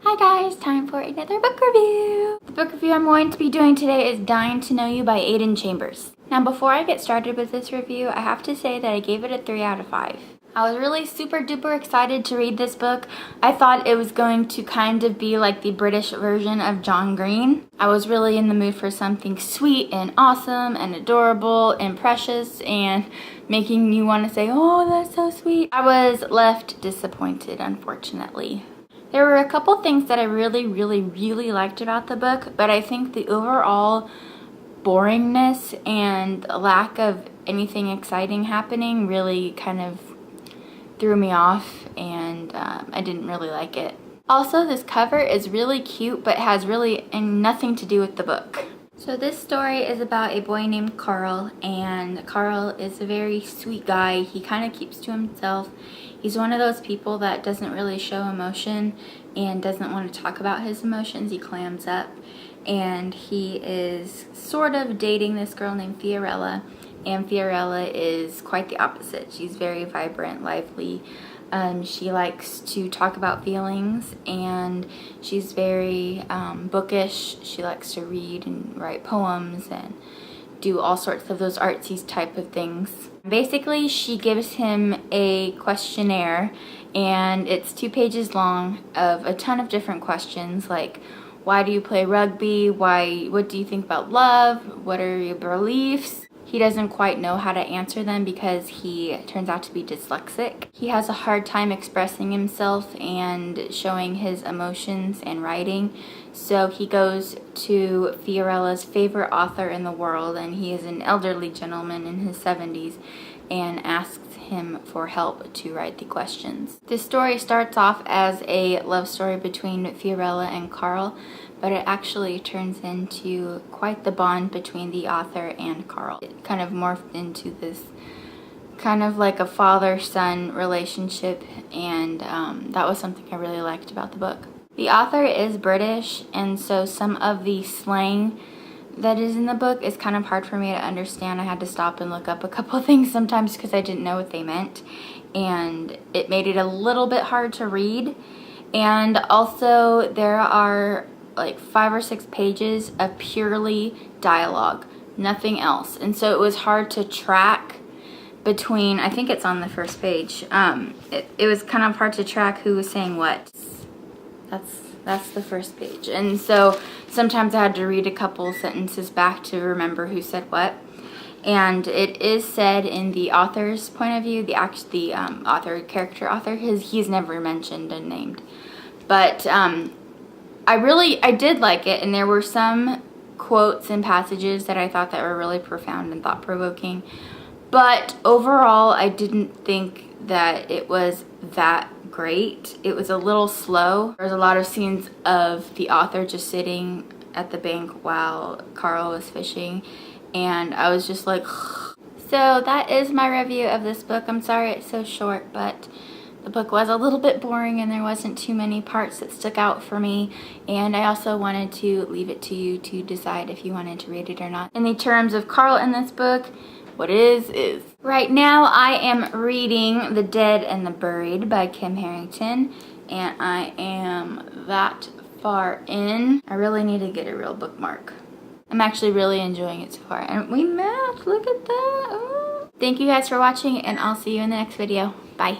Hi guys, time for another book review. The book review I'm going to be doing today is Dying to Know You by Aidan Chambers. Now before I get started with this review, I have to say that I gave it a 3 out of 5. I was really super duper excited to read this book. I thought it was going to kind of be like the British version of John Green. I was really in the mood for something sweet and awesome and adorable and precious and making you want to say, oh, that's so sweet. I was left disappointed, unfortunately. There were a couple things that I really liked about the book, but I think the overall boringness and lack of anything exciting happening really kind of threw me off, and I didn't really like it. Also, this cover is really cute, but has really nothing to do with the book. So this story is about a boy named Carl, and Carl is a very sweet guy. He kind of keeps to himself. He's one of those people that doesn't really show emotion and doesn't want to talk about his emotions. He clams up, and he is sort of dating this girl named Fiorella, and Fiorella is quite the opposite. She's very vibrant, lively. She likes to talk about feelings, and she's very bookish. She likes to read and write poems and do all sorts of those artsy type of things. Basically, she gives him a questionnaire, and it's 2 pages long of a ton of different questions, like why do you play rugby? What do you think about love? What are your beliefs? He doesn't quite know how to answer them because he turns out to be dyslexic. He has a hard time expressing himself and showing his emotions and writing. So he goes to Fiorella's favorite author in the world, and he is an elderly gentleman in his 70s, and asks him for help to write the questions. This story starts off as a love story between Fiorella and Carl, but it actually turns into quite the bond between the author and Carl. It kind of morphed into this kind of like a father-son relationship, and that was something I really liked about the book. The author is British, and so some of the slang that is in the book is kind of hard for me to understand. I had to stop and look up a couple things sometimes because I didn't know what they meant, and it made it a little bit hard to read. And also there are like 5 or 6 pages of purely dialogue, nothing else, and so it was hard to track between, I think it's on the first page, it was kind of hard to track who was saying what. That's the first page, and so sometimes I had to read a couple sentences back to remember who said what. And it is said in the author's point of view, character author, he's never mentioned and named, but I did like it, and there were some quotes and passages that I thought that were really profound and thought-provoking, but overall I didn't think that it was that great. It was a little slow. There was a lot of scenes of the author just sitting at the bank while Carl was fishing, and I was just like so that is my review of this book. I'm sorry it's so short, but the book was a little bit boring and there wasn't too many parts that stuck out for me, and I also wanted to leave it to you to decide if you wanted to read it or not. In the terms of Carl in this book, what is. Right now I am reading The Dead and the Buried by Kim Harrington, and I am that far in. I really need to get a real bookmark. I'm actually really enjoying it so far, and we match, look at that. Ooh. Thank you guys for watching, and I'll see you in the next video. Bye.